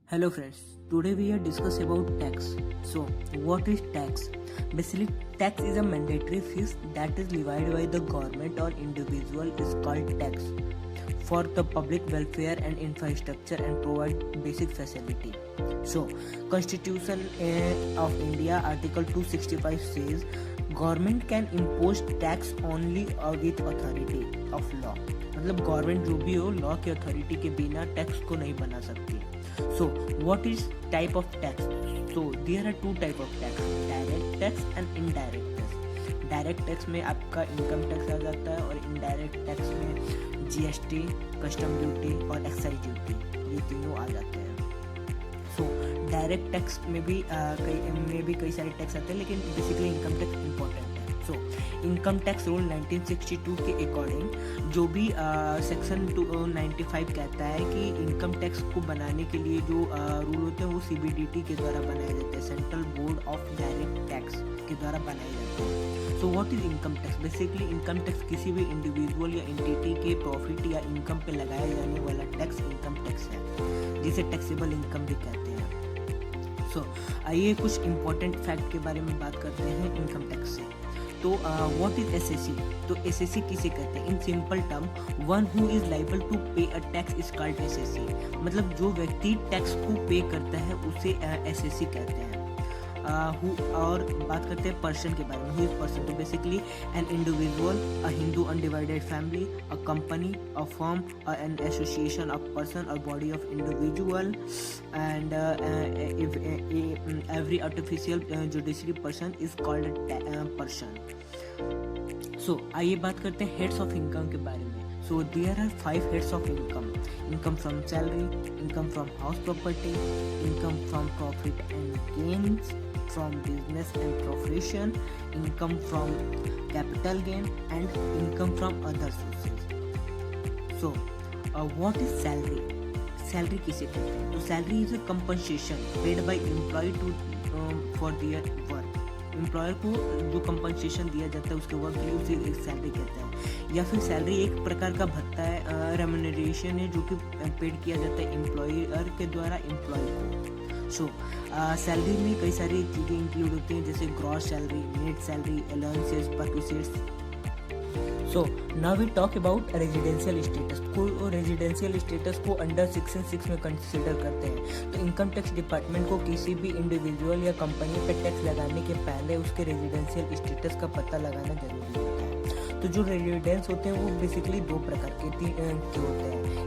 Hello friends, today we are discuss about tax. So, what is tax? Basically, tax is a mandatory fees that is levied by the government or individual is called tax for the public welfare and infrastructure and provide basic facility. So, Constitution of India Article 265 says government can impose tax only with authority of law. मतलब government जो भी हो law की authority के बिना tax को नहीं बना सकती. So, what is type of tax? So, there are two type of tax, direct tax and indirect tax. Direct tax में आपका इनकम टैक्स आ जाता है और इनडायरेक्ट टैक्स में जीएसटी, कस्टम ड्यूटी और एक्साइज ड्यूटी, ये तीनों आ जाते हैं. सो डायरेक्ट टैक्स में भी कई सारे टैक्स आते हैं, लेकिन बेसिकली इनकम टैक्स इम्पोर्टेंट है. सो इनकम टैक्स रूल 1962 के अकॉर्डिंग जो भी सेक्शन 295 कहता है कि इनकम टैक्स को बनाने के लिए जो रूल होते हैं वो सीबीडीटी के द्वारा बनाए जाते हैं, central board of direct tax के द्वारा बनाए जाते हैं. So what is income tax? Basically income tax किसी भी इंडिविजुअल या एंटिटी के प्रॉफिट या इनकम पे लगाया जाने वाला टैक्स इनकम टैक्स है, जिसे टैक्सेबल इनकम भी कहते हैं. सो आइए कुछ इंपॉर्टेंट फैक्ट के बारे में बात करते हैं इनकम टैक्स से. तो व्हाट इज एसएससी? तो एसएससी किसे कहते हैं? In simple term, one who is liable to pay a tax is called assessee. मतलब जो व्यक्ति टैक्स को पे करता है उसे एसएससी कहते हैं. और बात करते हैं पर्सन के बारे में. Who is person? तो basically an individual, a Hindu undivided family, a company, a firm, an association of person और body of individual and every artificial judiciary person is called a person. So आइए बात करते हैं heads of income के बारे में. So there are 5 heads of income. Income from salary, income from house property, income from profit and gains from business and profession, income from capital gain and income from other sources. So what is salary? Salary किसे कहते हैं? तो salary is a compensation paid by employ to for their work. Employer को जो compensation दिया जाता है उसके वर्क के लिए उसे एक सैलरी कहते हैं. या फिर सैलरी एक प्रकार का भत्ता है, रेम्यूनरेशन है, जो कि पेड किया जाता है एम्प्लॉयर के द्वारा एम्प्लॉय को. सो सैलरी में कई सारी चीज़ें इंक्लूड होती हैं, जैसे gross salary, net salary, allowances, perquisites. So now we talk about residential status. को रेजिडेंशियल स्टेटस को अंडर सेक्शन 6 में कंसिडर करते हैं. तो इनकम टैक्स डिपार्टमेंट को किसी भी इंडिविजुअल या कंपनी पर टैक्स लगाने के पहले उसके रेजिडेंशियल स्टेटस का पता लगाना जरूरी होता है. तो जो रेजिडेंस होते हैं वो बेसिकली दो प्रकार के होते हैं.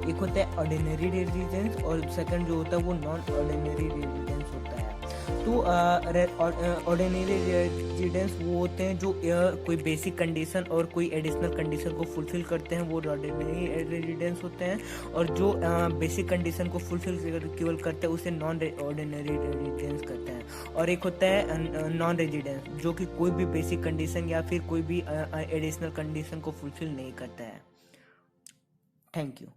एक होता है ऑर्डिनरी रेजिडेंस और सेकंड जो होता है वो नॉन ऑर्डिनरी रेजिडेंस होता है. तो ऑर्डिनरी रेजिडेंस वो होते हैं जो कोई बेसिक कंडीशन और कोई एडिशनल कंडीशन को फुलफिल करते हैं, वो ऑर्डिनरी रेजिडेंस होते हैं. और जो बेसिक कंडीशन को फुलफिल केवल करते हैं उसे नॉन ऑर्डिनरी रेजिडेंस करते हैं. और एक होता है नॉन रेजिडेंस जो कि कोई भी बेसिक कंडीशन या फिर कोई भी एडिशनल कंडीशन को फुलफिल नहीं करता है. Thank you.